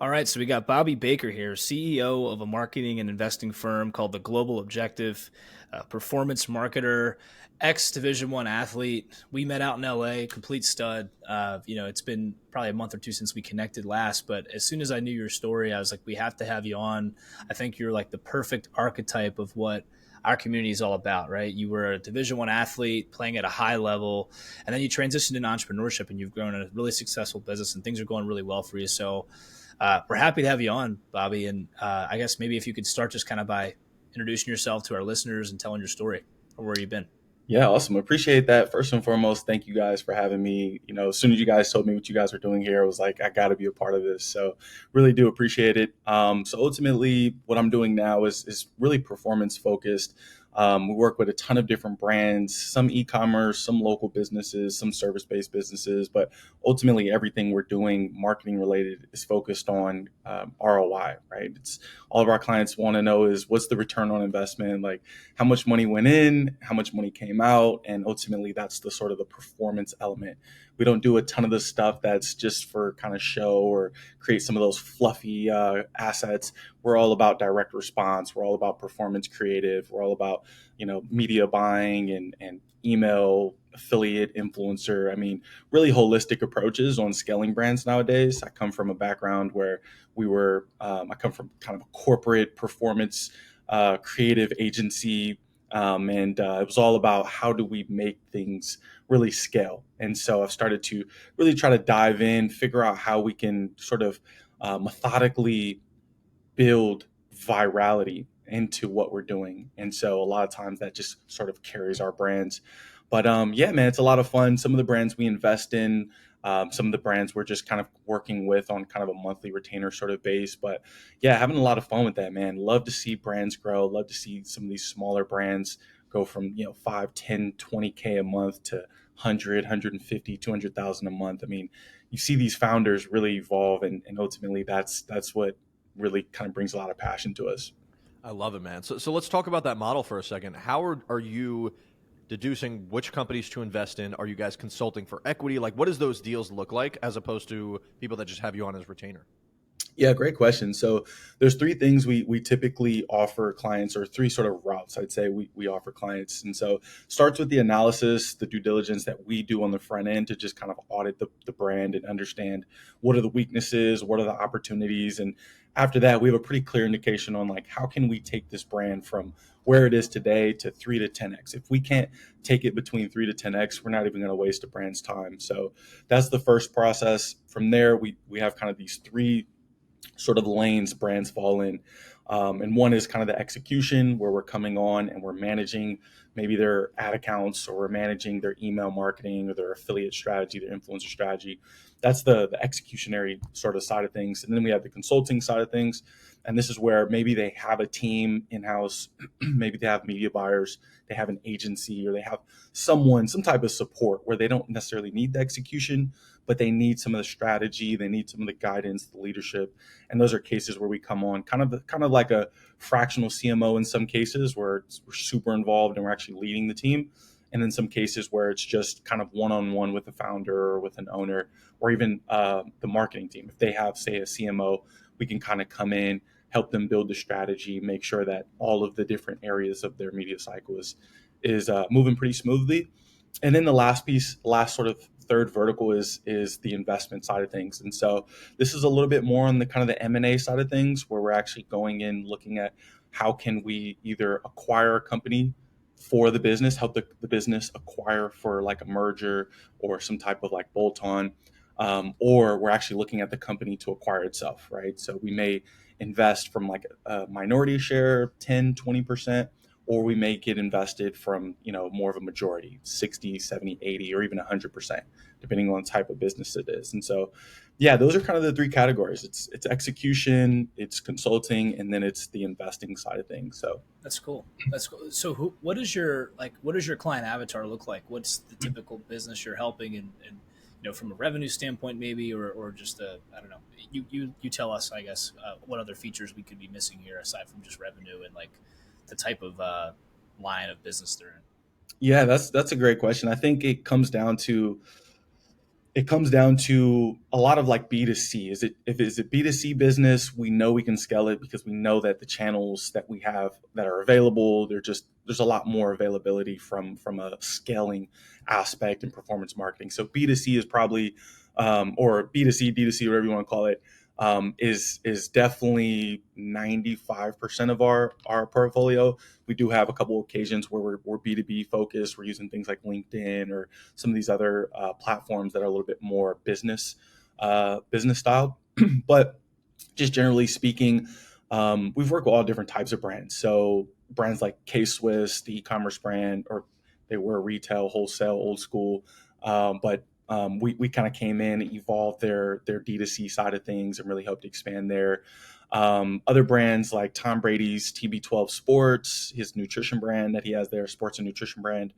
All right, so we got Bobby Baker here, CEO of a marketing and investing firm called the Global Objective, performance marketer, ex Division One athlete. We met out in LA, complete stud. It's been probably a month or two since we connected last, but as soon as I knew your story, I was like, we have to have you on. I think you're like the perfect archetype of what our community is all about, right? You were a Division One athlete playing at a high level, and then you transitioned into entrepreneurship, and you've grown a really successful business, and things are going really well for you. So we're happy to have you on, Bobby. And I guess maybe if you could start just kind of by introducing yourself to our listeners and telling your story or where you've been. Yeah, awesome. Appreciate that. First and foremost, thank you guys for having me. As soon as you guys told me what you guys were doing here, I was like, I got to be a part of this. So really do appreciate it. So ultimately, what I'm doing now is really performance focused. We work with a ton of different brands, some e-commerce, some local businesses, some service-based businesses, but ultimately everything we're doing marketing related is focused on ROI, right? It's all of our clients want to know is what's the return on investment, like how much money went in, how much money came out, and ultimately that's the sort of the performance element. We don't do a ton of the stuff that's just for kind of show or create some of those fluffy assets. We're all about direct response. We're all about performance creative. We're all about media buying and email affiliate influencer. I mean, really holistic approaches on scaling brands nowadays. I come from a background where I come from kind of a corporate performance creative agency. And it was all about how do we make things really scale. And so I've started to really try to dive in, figure out how we can sort of methodically build virality into what we're doing. And so a lot of times that just sort of carries our brands. But yeah, man, it's a lot of fun. Some of the brands we invest in, some of the brands we're just kind of working with on kind of a monthly retainer sort of base. But yeah, having a lot of fun with that, man. Love to see brands grow. Love to see some of these smaller brands go from, 5, 10, 20K a month to 100, 150, 200,000 a month. I mean, you see these founders really evolve, and ultimately that's what really kind of brings a lot of passion to us. I love it, man. So let's talk about that model for a second. How are you deducing which companies to invest in? Are you guys consulting for equity? Like, what does those deals look like as opposed to people that just have you on as retainer? Yeah, great question. So there's three things we typically offer clients, or three sort of routes I'd say we offer clients. And so starts with the analysis, the due diligence that we do on the front end to just kind of audit the brand and understand what are the weaknesses, what are the opportunities. And after that, we have a pretty clear indication on like how can we take this brand from where it is today to 3 to 10x. If we can't take it between 3 to 10x, we're not even going to waste a brand's time. So that's the first process. From there, we have kind of these three sort of lanes brands fall in. And one is kind of the execution where we're coming on and we're managing maybe their ad accounts, or we're managing their email marketing or their affiliate strategy, their influencer strategy. That's the executionary sort of side of things. And then we have the consulting side of things. And this is where maybe they have a team in-house, maybe they have media buyers, they have an agency, or they have some type of support where they don't necessarily need the execution, but they need some of the strategy, they need some of the guidance, the leadership. And those are cases where we come on kind of like a fractional CMO in some cases where we're super involved and we're actually leading the team. And in some cases where it's just kind of one-on-one with the founder or with an owner, or even the marketing team. If they have, say, a CMO, we can kind of come in, help them build the strategy, make sure that all of the different areas of their media cycle is moving pretty smoothly. And then the last sort of third vertical is the investment side of things. And so this is a little bit more on the kind of the M&A side of things, where we're actually going in looking at how can we either acquire a company for the business, help the business acquire for like a merger or some type of like bolt-on, or we're actually looking at the company to acquire itself, right? So we may invest from like a minority share, 10, 20%, or we may get invested from, more of a majority, 60, 70, 80, or even 100%, depending on the type of business it is. And so, yeah, those are kind of the three categories. It's execution, it's consulting, and then it's the investing side of things. So That's cool. That's cool. So, what does your client avatar look like? What's the typical business you're helping, and from a revenue standpoint, maybe, or just I don't know. You tell us, I guess, what other features we could be missing here aside from just revenue and like the type of line of business they're in. yeah, that's a great question. I think it comes down to it comes down to a lot of like B2C. If it's a B2C business, we know we can scale it because we know that the channels that we have that are available, there's a lot more availability from a scaling aspect and performance marketing. So B2C is probably or B2C, D2C, whatever you want to call it, is definitely 95% of our portfolio. We do have a couple of occasions where we're B2B focused. We're using things like LinkedIn or some of these other platforms that are a little bit more business style. But just generally speaking, we've worked with all different types of brands. So brands like K-Swiss, the e-commerce brand, or they were retail, wholesale, old school. But we kind of came in, evolved their D2C side of things, and really helped expand there. Other brands like Tom Brady's TB12 Sports, his nutrition brand that he has there, sports and nutrition brand,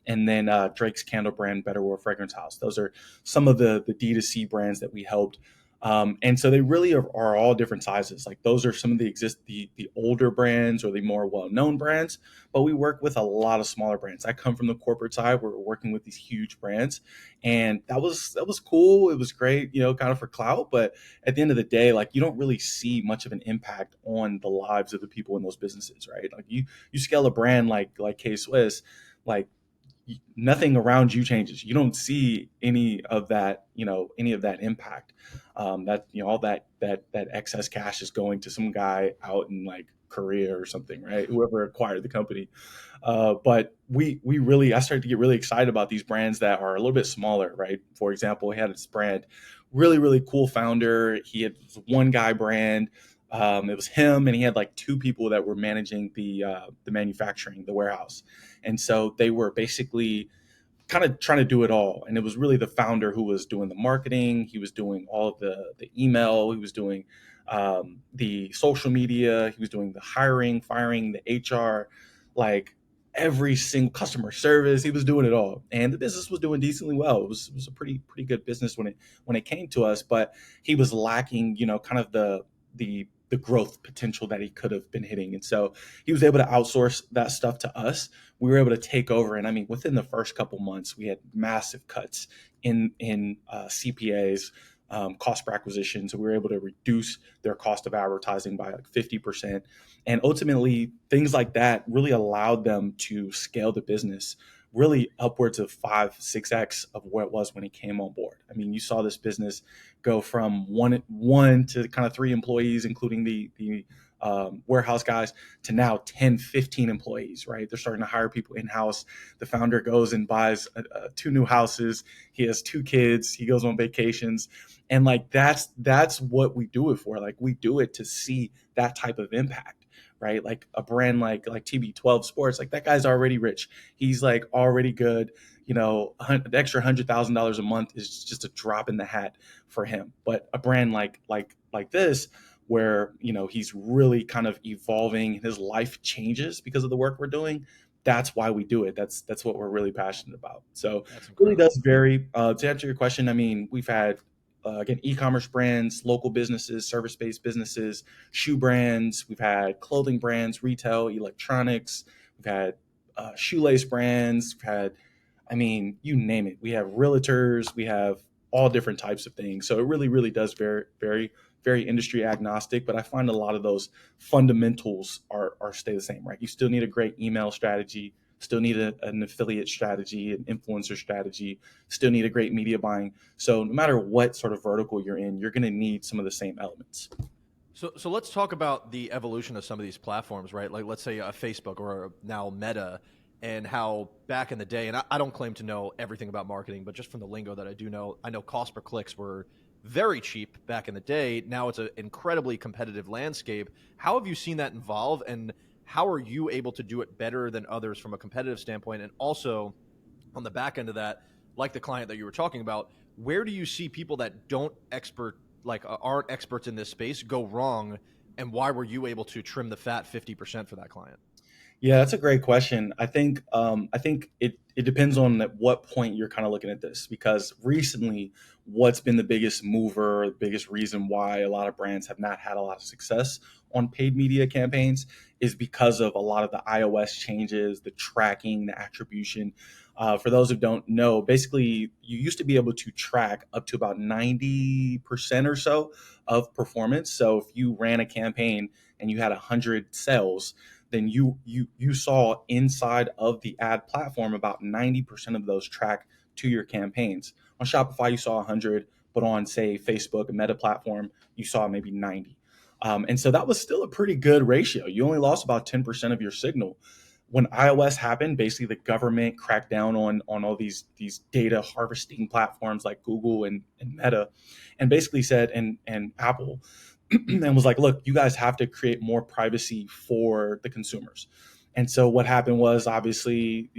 and then Drake's candle brand, Better World Fragrance House. Those are some of the D2C brands that we helped. And so they really are all different sizes. Like those are some of the older brands or the more well-known brands, but we work with a lot of smaller brands. I come from the corporate side where we're working with these huge brands, and that was cool. It was great, kind of for clout. But at the end of the day, like you don't really see much of an impact on the lives of the people in those businesses, right? Like you scale a brand like K Swiss, like nothing around you changes. You don't see any of that, any of that impact. That all that excess cash is going to some guy out in like Korea or something, right? Whoever acquired the company. But I started to get really excited about these brands that are a little bit smaller, right? For example, we had this brand, really cool founder. He had this one guy brand. It was him, and he had like two people that were managing the manufacturing, the warehouse, and so they were basically kind of trying to do it all. And it was really the founder who was doing the marketing. He was doing all of the email. He was doing the social media. He was doing the hiring, firing, the HR, like every single customer service. He was doing it all, and the business was doing decently well. It was a pretty good business when it came to us, but he was lacking, kind of the growth potential that he could have been hitting. And so he was able to outsource that stuff to us. We were able to take over. And I mean, within the first couple months, we had massive cuts in CPAs, cost per acquisition. So we were able to reduce their cost of advertising by like 50%. And ultimately, things like that really allowed them to scale the business really upwards of 5-6x of where it was when he came on board. I mean, you saw this business go from one to kind of 3 employees, including the warehouse guys, to now 10, 15 employees, right? They're starting to hire people in-house. The founder goes and buys 2 new houses. He has 2 kids. He goes on vacations. And like, that's what we do it for. Like we do it to see that type of impact. Right, like a brand like TB12 Sports, like that guy's already rich. He's like already good. The extra $100,000 a month is just a drop in the hat for him. But a brand like this, where he's really kind of evolving, his life changes because of the work we're doing. That's why we do it. That's what we're really passionate about. So it really does vary. To answer your question, I mean, we've had again, e-commerce brands, local businesses, service-based businesses, shoe brands. We've had clothing brands, retail, electronics. We've had shoelace brands. We've had, I mean, you name it. We have realtors. We have all different types of things. So it really does very industry agnostic. But I find a lot of those fundamentals are stay the same, right? You still need a great email strategy. Still need an affiliate strategy, an influencer strategy, still need a great media buying. So no matter what sort of vertical you're in, you're going to need some of the same elements. So let's talk about the evolution of some of these platforms, right? Like let's say a Facebook or now Meta, and how back in the day, and I don't claim to know everything about marketing, but just from the lingo that I do know, I know cost per clicks were very cheap back in the day. Now it's an incredibly competitive landscape. How have you seen that evolve, and how are you able to do it better than others from a competitive standpoint? And also on the back end of that, like the client that you were talking about, where do you see people that aren't experts in this space go wrong, and why were you able to trim the fat 50% for that client? Yeah, that's a great question. I think it depends on at what point you're kind of looking at this, because recently, what's been the biggest mover, the biggest reason why a lot of brands have not had a lot of success on paid media campaigns is because of a lot of the iOS changes, the tracking, the attribution. For those who don't know, basically you used to be able to track up to about 90% or so of performance. So if you ran a campaign and you had 100 sales, then you saw inside of the ad platform about 90% of those track to your campaigns. On Shopify, you saw 100, but on, say, Facebook, a Meta platform, you saw maybe 90. And so that was still a pretty good ratio. You only lost about 10% of your signal. When iOS happened, basically the government cracked down on all these data harvesting platforms like Google and Meta, and basically said, and Apple, and was like, look, you guys have to create more privacy for the consumers. And so what happened was, obviously,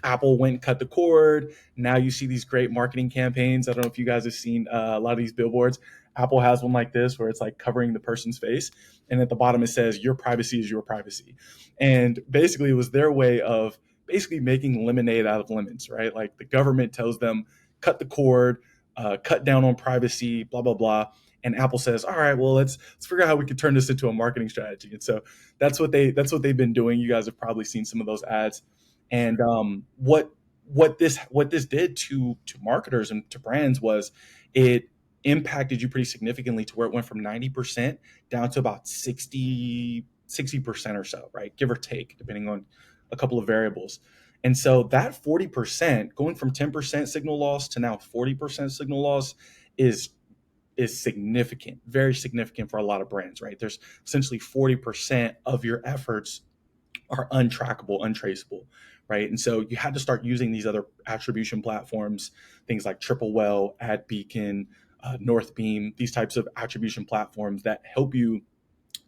Apple went and cut the cord. Now you see these great marketing campaigns. I don't know if you guys have seen a lot of these billboards. Apple has one like this where it's like covering the person's face. And at the bottom, it says, your privacy is your privacy. And basically, it was their way of basically making lemonade out of lemons, right? Like the government tells them, cut the cord, cut down on privacy, blah, blah, blah. And Apple says, all right, well, let's figure out how we can turn this into a marketing strategy. And so that's what they've been doing. You guys have probably seen some of those ads. And what this did to marketers and to brands was it impacted you pretty significantly to where it went from 90% down to about 60% or so, right? Give or take, depending on a couple of variables. And so that 40% going from 10% signal loss to now 40% signal loss is significant, very significant for a lot of brands, right? There's essentially 40% of your efforts are untrackable, untraceable, right? And so you had to start using these other attribution platforms, things like Triple Well, Ad Beacon, Northbeam, these types of attribution platforms that help you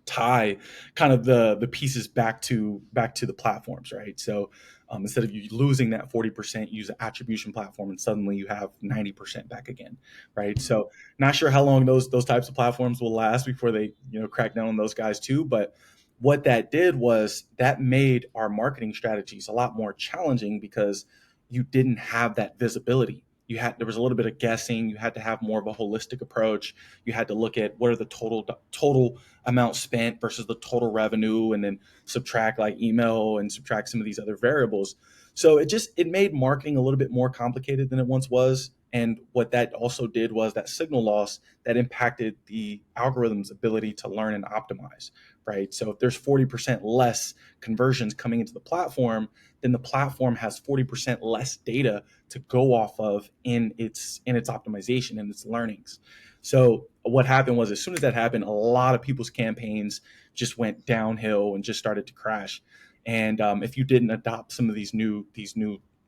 tie kind of the pieces back to the platforms, right? So instead of you losing that 40%, use an attribution platform, and suddenly you have 90% back again, right? So not sure how long those types of platforms will last before they crack down on those guys too, but what that did was that made our marketing strategies a lot more challenging because you didn't have that visibility. There was a little bit of guessing. You had to have more of a holistic approach. You had to look at what are the total amount spent versus the total revenue, and then subtract like email and subtract some of these other variables. So it made marketing a little bit more complicated than it once was. And what that also did was that signal loss that impacted the algorithm's ability to learn and optimize, right? So if there's 40% less conversions coming into the platform, then the platform has 40% less data to go off of in its optimization and its learnings. So what happened was, as soon as that happened, a lot of people's campaigns just went downhill and just started to crash. And if you didn't adopt some of these new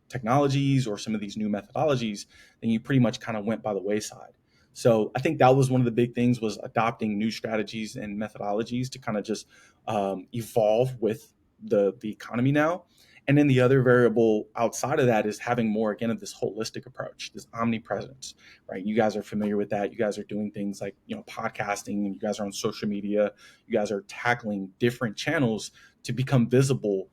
technologies or some of these new methodologies, then you pretty much kind of went by the wayside. So I think that was one of the big things, was adopting new strategies and methodologies to kind of just evolve with the economy now. And then the other variable outside of that is having more, again, of this holistic approach, this omnipresence, right? You guys are familiar with that. You guys are doing things like, podcasting, and you guys are on social media. You guys are tackling different channels to become visible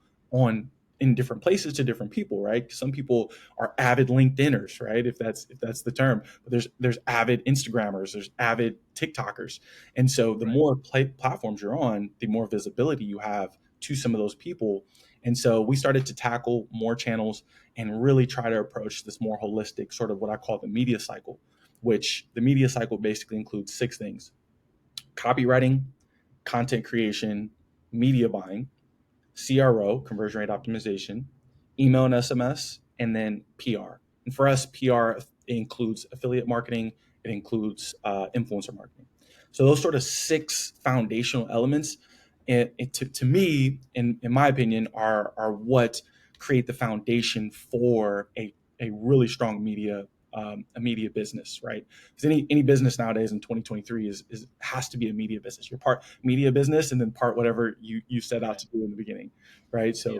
in different places to different people, right? Some people are avid LinkedIners, right? If that's the term. But there's avid Instagrammers, there's avid TikTokers. And so the more platforms you're on, the more visibility you have to some of those people. And so we started to tackle more channels and really try to approach this more holistic, sort of what I call the media cycle, which the media cycle basically includes 6 things: copywriting, content creation, media buying, CRO, conversion rate optimization, email and SMS, and then PR. And for us, PR includes affiliate marketing. It includes influencer marketing. So those sort of 6 foundational elements, to me, in my opinion, are what create the foundation for a really strong media a media business, right? Because any business nowadays in 2023 has to be a media business. You're part media business and then part whatever you set out to do in the beginning, right? So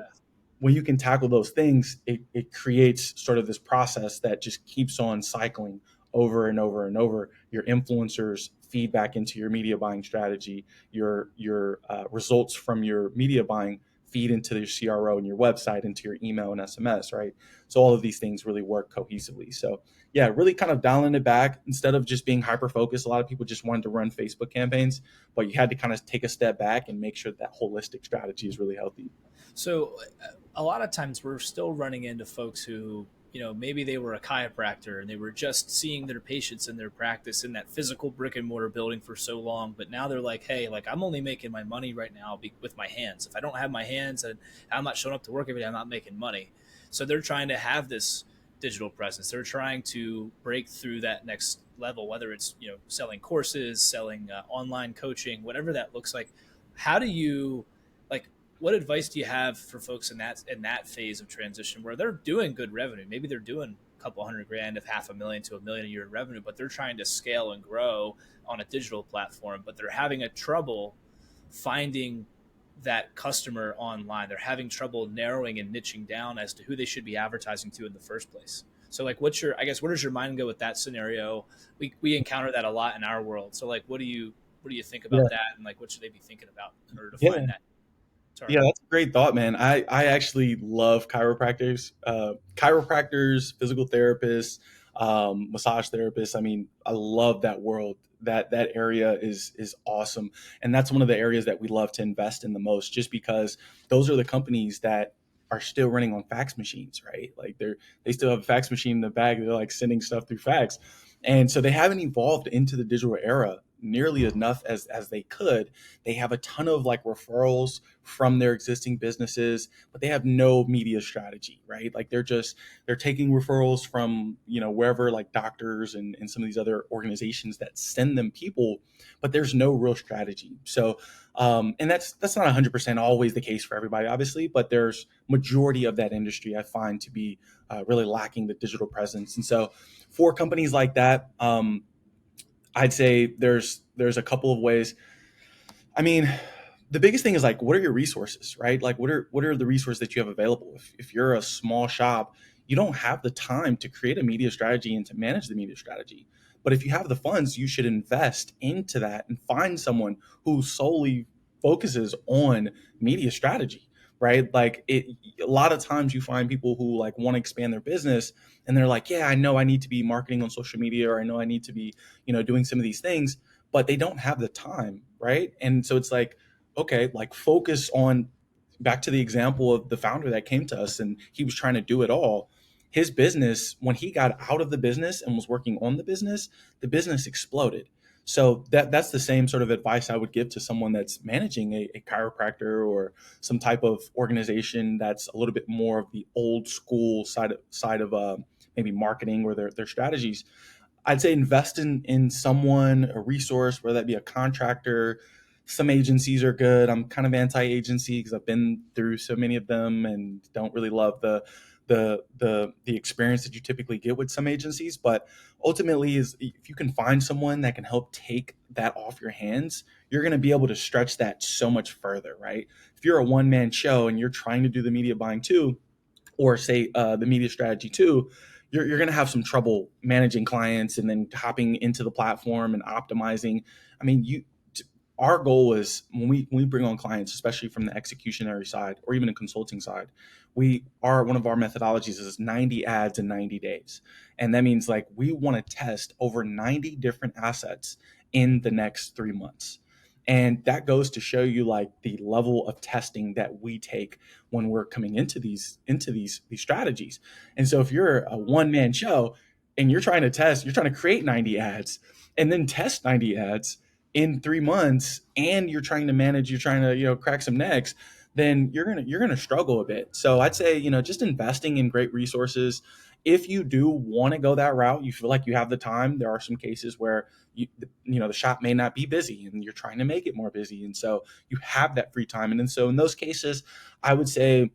when you can tackle those things, it creates sort of this process that just keeps on cycling over and over and over. Your influencers feed back into your media buying strategy. Your results from your media buying feed into your CRO and your website, into your email and SMS, right? So all of these things really work cohesively. So yeah, really kind of dialing it back instead of just being hyper-focused. A lot of people just wanted to run Facebook campaigns, but you had to kind of take a step back and make sure that holistic strategy is really healthy. So a lot of times we're still running into folks who, maybe they were a chiropractor and they were just seeing their patients in their practice in that physical brick and mortar building for so long, but now they're like, hey, like I'm only making my money right now with my hands. If I don't have my hands and I'm not showing up to work every day, I'm not making money. So they're trying to have this digital presence. They're trying to break through that next level, whether it's, selling courses, selling online coaching, whatever that looks like. How do you, like, what advice do you have for folks in that phase of transition where they're doing good revenue? Maybe they're doing a couple $100,000 of $500,000 to $1 million a year in revenue, but they're trying to scale and grow on a digital platform, but they're having a trouble finding that customer online. They're having trouble narrowing and niching down as to who they should be advertising to in the first place. So like, where does your mind go with that scenario? We encounter that a lot in our world. So like, what do you think Yeah. about that? And like, what should they be thinking about in order to Yeah. find that Yeah, target? that's a great thought, man. I actually love chiropractors, physical therapists, massage therapists. I mean, I love that world. That area is awesome, and that's one of the areas that we love to invest in the most, just because those are the companies that are still running on fax machines, right? Like they still have a fax machine in the bag. They're like sending stuff through fax, and so they haven't evolved into the digital era nearly enough as they could. They have a ton of like referrals from their existing businesses, but they have no media strategy, right? Like they're taking referrals from, wherever, like doctors and some of these other organizations that send them people, but there's no real strategy. So and that's not 100% always the case for everybody, obviously, but there's majority of that industry I find to be really lacking the digital presence. And so for companies like that, I'd say there's a couple of ways. I mean, the biggest thing is like, what are your resources, right? Like, what are the resources that you have available? If you're a small shop, you don't have the time to create a media strategy and to manage the media strategy. But if you have the funds, you should invest into that and find someone who solely focuses on media strategy, right? Like a lot of times you find people who like want to expand their business and they're like, yeah, I know I need to be marketing on social media, or I know I need to be, doing some of these things, but they don't have the time, right? And so it's like, okay, like focus on, back to the example of the founder that came to us and he was trying to do it all. His business, when he got out of the business and was working on the business exploded. So that's the same sort of advice I would give to someone that's managing a chiropractor or some type of organization that's a little bit more of the old school side of maybe marketing or their strategies. I'd say invest in someone, a resource, whether that be a contractor. Some agencies are good. I'm kind of anti-agency because I've been through so many of them and don't really love the experience that you typically get with some agencies. But ultimately, is if you can find someone that can help take that off your hands, you're going to be able to stretch that so much further, right? If you're a one-man show and you're trying to do the media buying too, or say the media strategy too, you're going to have some trouble managing clients and then hopping into the platform and optimizing. I mean, our goal is when we bring on clients, especially from the executionary side or even the consulting side, one of our methodologies is 90 ads in 90 days. And that means like we want to test over 90 different assets in the next 3 months. And that goes to show you like the level of testing that we take when we're coming into these strategies. And so if you're a one man show and you're trying to create 90 ads and then test 90 ads in 3 months, and you're trying to crack some necks, then you're gonna struggle a bit. So I'd say just investing in great resources. If you do want to go that route, you feel like you have the time. There are some cases where the shop may not be busy and you're trying to make it more busy, and so you have that free time. And then so in those cases, I would say,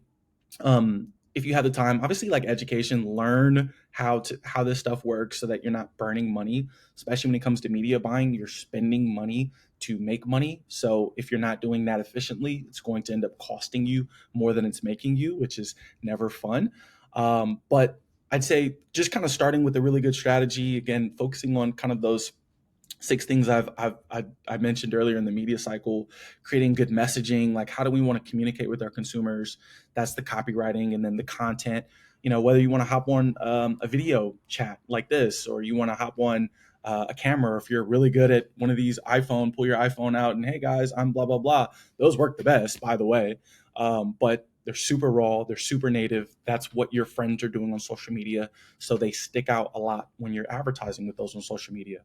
if you have the time, obviously, like education, learn how this stuff works so that you're not burning money, especially when it comes to media buying. You're spending money to make money, so if you're not doing that efficiently, it's going to end up costing you more than it's making you, which is never fun. But I'd say just kind of starting with a really good strategy, again focusing on kind of those 6 things I mentioned earlier in the media cycle. Creating good messaging, like how do we want to communicate with our consumers? That's the copywriting. And then the content, whether you want to hop on a video chat like this, or you want to hop on a camera. If you're really good at one of these pull your iPhone out and, hey guys, I'm blah blah blah. Those work the best, by the way. But they're super raw, they're super native. That's what your friends are doing on social media. So they stick out a lot when you're advertising with those on social media.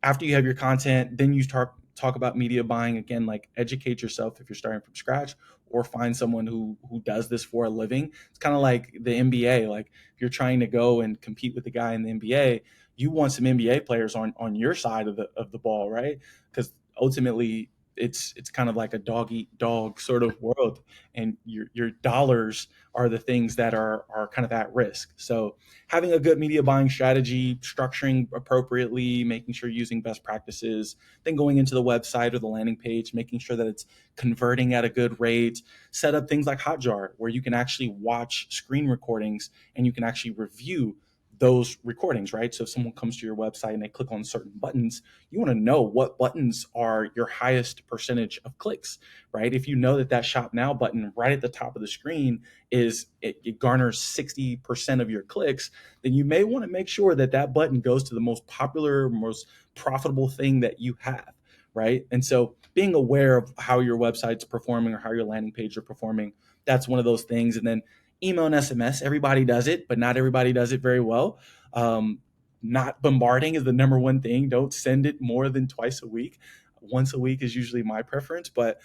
After you have your content, then you start talk about media buying. Again, like educate yourself if you're starting from scratch, or find someone who does this for a living. It's kind of like the NBA. Like if you're trying to go and compete with the guy in the NBA, you want some NBA players on your side of the ball, right? Because ultimately it's kind of like a dog eat dog sort of world, and your dollars are the things that are kind of at risk. So having a good media buying strategy, structuring appropriately, making sure you're using best practices, then going into the website or the landing page, making sure that it's converting at a good rate. Set up things like Hotjar, where you can actually watch screen recordings and you can actually review those recordings, right? So if someone comes to your website and they click on certain buttons, you want to know what buttons are your highest percentage of clicks, right? If you know that that shop now button right at the top of the screen it garners 60% of your clicks, then you may want to make sure that that button goes to the most popular, most profitable thing that you have, right? And so being aware of how your website's performing or how your landing page are performing, that's one of those things. And then email and SMS, everybody does it, but not everybody does it very well. Not bombarding is the number one thing. Don't send it more than twice a week. Once a week is usually my preference, but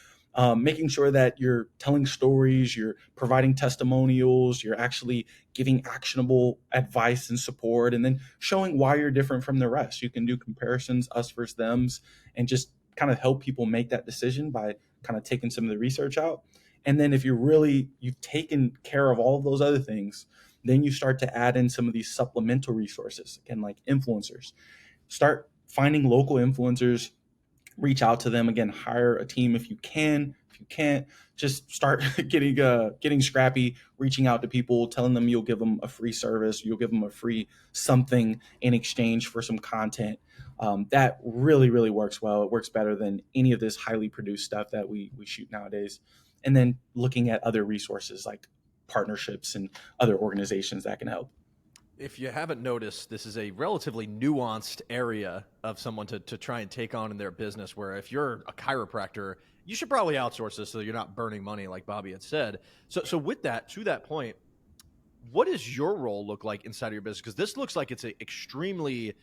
making sure that you're telling stories, you're providing testimonials, you're actually giving actionable advice and support, and then showing why you're different from the rest. You can do comparisons, us versus thems, and just kind of help people make that decision by kind of taking some of the research out. And then if you've taken care of all of those other things, then you start to add in some of these supplemental resources, again, like influencers. Start finding local influencers, reach out to them. Again, hire a team if you can. If you can't, just start getting scrappy, reaching out to people, telling them you'll give them a free service, you'll give them a free something in exchange for some content. That really works well. It works better than any of this highly produced stuff that we shoot nowadays. And then looking at other resources like partnerships and other organizations that can help. If you haven't noticed, this is a relatively nuanced area of someone to try and take on in their business, where if you're a chiropractor, you should probably outsource this so you're not burning money, like Bobby had said. So with that, to that point, what does your role look like inside of your business? Because this looks like it's an extremely,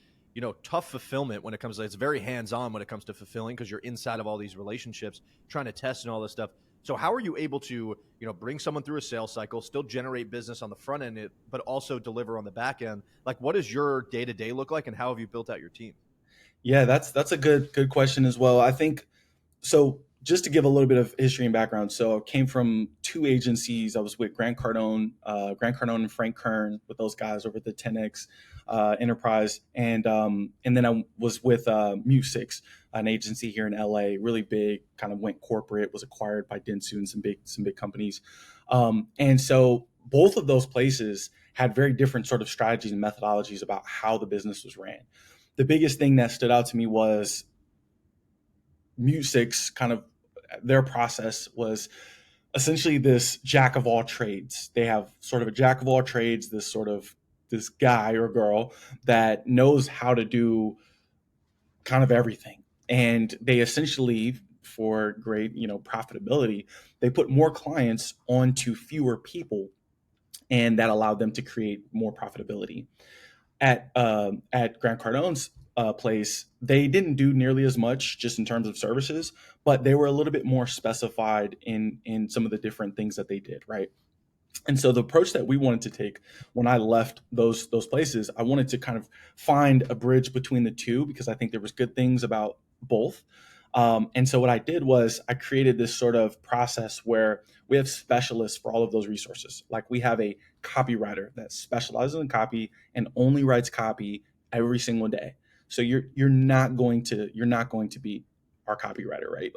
tough fulfillment when it comes to, it's very hands-on when it comes to fulfilling, because you're inside of all these relationships, trying to test and all this stuff. So how are you able to, bring someone through a sales cycle, still generate business on the front end, but also deliver on the back end? Like, what does your day-to-day look like, and how have you built out your team? Yeah, that's a good question as well. I think so. Just to give a little bit of history and background, so I came from two agencies. I was with Grant Cardone and Frank Kern, with those guys over at the 10X Enterprise, and then I was with Mu6, an agency here in LA, really big, kind of went corporate, was acquired by Dentsu and some big companies, and so both of those places had very different sort of strategies and methodologies about how the business was ran. The biggest thing that stood out to me was Mu6, kind of their process was essentially this jack of all trades. They have sort of a jack of all trades, this guy or girl that knows how to do kind of everything. And they essentially, for great, profitability, they put more clients onto fewer people, and that allowed them to create more profitability. At Grant Cardone's place, they didn't do nearly as much just in terms of services, but they were a little bit more specified in some of the different things that they did, right? And so the approach that we wanted to take when I left those places, I wanted to kind of find a bridge between the two, because I think there was good things about both. And so what I did was I created this sort of process where we have specialists for all of those resources. Like we have a copywriter that specializes in copy and only writes copy every single day. So you're not going to be our copywriter, right?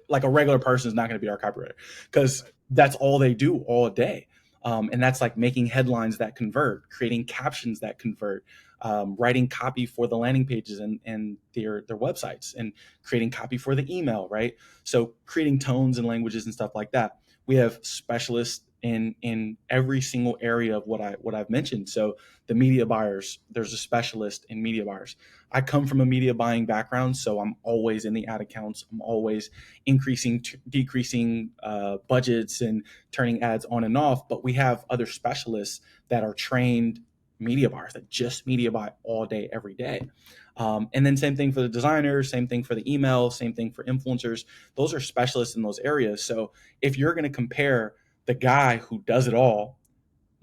Like a regular person is not going to be our copywriter, because that's all they do all day. And that's like making headlines that convert, creating captions that convert, writing copy for the landing pages and their websites, and creating copy for the email, right? So creating tones and languages and stuff like that. We have specialists in every single area of what I've mentioned. So the media buyers, there's a specialist in media buyers. I come from a media buying background, so I'm always in the ad accounts. I'm always increasing, decreasing budgets and turning ads on and off. But we have other specialists that are trained media buyers that just media buy all day, every day. And then same thing for the designers, same thing for the email, same thing for influencers. Those are specialists in those areas. So if you're going to compare the guy who does it all,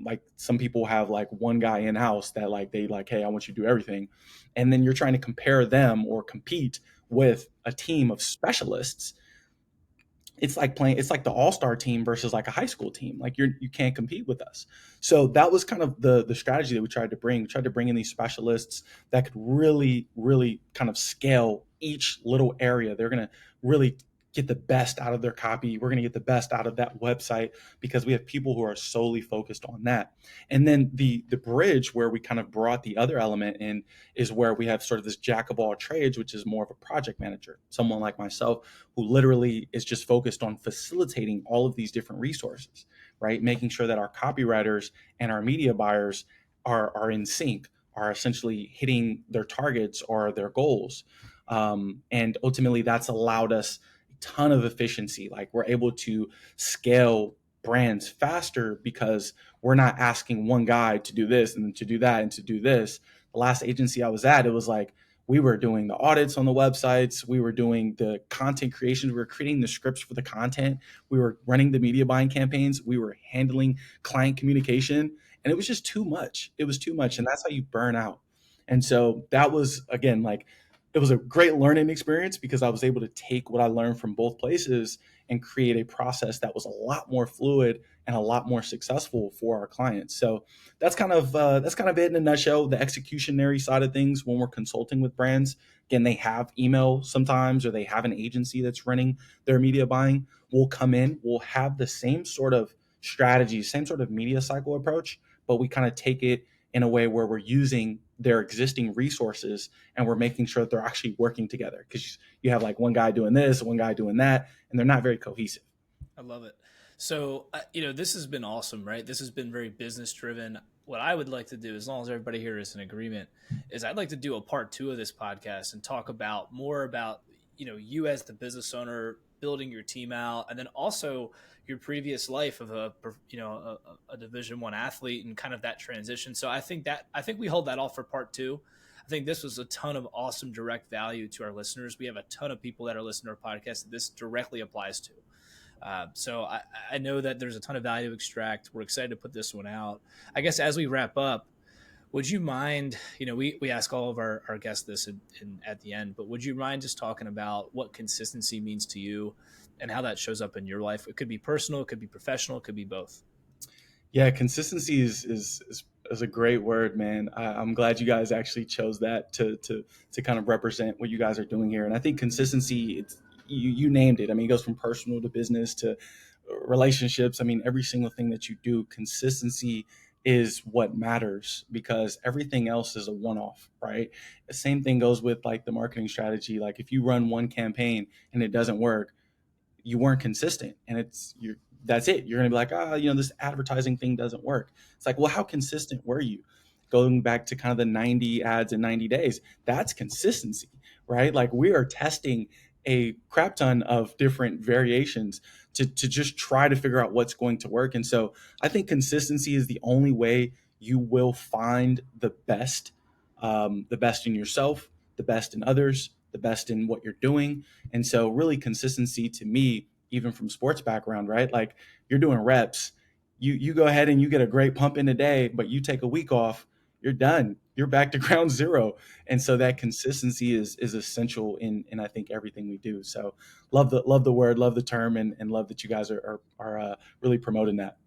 like some people have like one guy in house that like they like, hey, I want you to do everything, and then you're trying to compare them or compete with a team of specialists, it's like the all-star team versus like a high school team. Like you can't compete with us. So that was kind of the strategy that we tried to bring. We tried to bring in these specialists that could really kind of scale each little area. They're going to really get the best out of their copy. We're going to get the best out of that website because we have people who are solely focused on that. And then the bridge where we kind of brought the other element in is where we have sort of this jack of all trades, which is more of a project manager, someone like myself who literally is just focused on facilitating all of these different resources, right? Making sure that our copywriters and our media buyers are in sync, are essentially hitting their targets or their goals. And ultimately, that's allowed us a ton of efficiency. Like we're able to scale brands faster because we're not asking one guy to do this and to do that and to do this. The last agency I was at, it was like, we were doing the audits on the websites. We were doing the content creations. We were creating the scripts for the content. We were running the media buying campaigns. We were handling client communication. And it was just too much. It was too much. And that's how you burn out. And so that was, again, like, it was a great learning experience because I was able to take what I learned from both places and create a process that was a lot more fluid and a lot more successful for our clients. So that's kind of it in a nutshell. The executionary side of things when we're consulting with brands, again, they have email sometimes or they have an agency that's running their media buying. We'll come in, we'll have the same sort of strategy, same sort of media cycle approach, but we kind of take it in a way where we're using their existing resources and we're making sure that they're actually working together, because you have like one guy doing this, one guy doing that, and they're not very cohesive. I love it. So, this has been awesome, right? This has been very business driven. What I would like to do, as long as everybody here is in agreement, is I'd like to do a part 2 of this podcast and talk about more about, you as the business owner building your team out, and then also your previous life of a Division I athlete and kind of that transition. So I think we hold that off for part 2. I think this was a ton of awesome direct value to our listeners. We have a ton of people that are listening to our podcast that this directly applies to. So I know that there's a ton of value to extract. We're excited to put this one out. I guess as we wrap up, would you mind, we ask all of our guests this at the end, but would you mind just talking about what consistency means to you and how that shows up in your life? It could be personal, it could be professional, it could be both. Yeah, consistency is a great word, man. I'm glad you guys actually chose that to kind of represent what you guys are doing here. And I think consistency, you named it. I mean, it goes from personal to business to relationships. I mean, every single thing that you do, consistency is what matters, because everything else is a one-off, right? The same thing goes with like the marketing strategy. Like if you run one campaign and it doesn't work, you weren't consistent, and that's it. You're going to be like, this advertising thing doesn't work. It's like, well, how consistent were you? Going back to kind of the 90 ads in 90 days, that's consistency, right? Like we are testing a crap ton of different variations to just try to figure out what's going to work. And so I think consistency is the only way you will find the best in yourself, the best in others, the best in what you're doing. And so really consistency to me, even from sports background, right? Like you're doing reps, you go ahead and you get a great pump in a day, but you take a week off, you're done. You're back to ground zero. And so that consistency is essential in I think everything we do. So love the word, love the term, and love that you guys are really promoting that.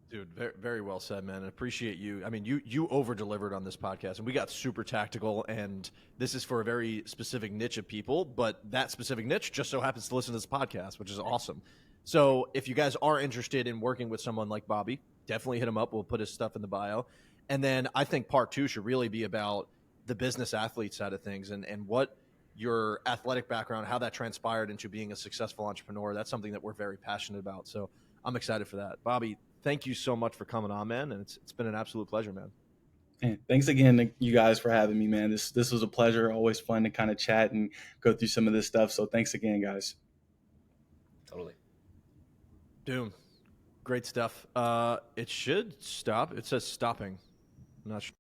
Dude, very, very well said, man. I appreciate you. I mean, you over-delivered on this podcast, and we got super tactical, and this is for a very specific niche of people, but that specific niche just so happens to listen to this podcast, which is awesome. So if you guys are interested in working with someone like Bobby, definitely hit him up. We'll put his stuff in the bio. And then I think part 2 should really be about the business athlete side of things and what your athletic background, how that transpired into being a successful entrepreneur. That's something that we're very passionate about. So I'm excited for that. Bobby, thank you so much for coming on, man. And it's been an absolute pleasure, man. And thanks again, you guys, for having me, man. This was a pleasure. Always fun to kind of chat and go through some of this stuff. So thanks again, guys. Totally. Doom. Great stuff. It should stop. It says stopping. I'm not sure.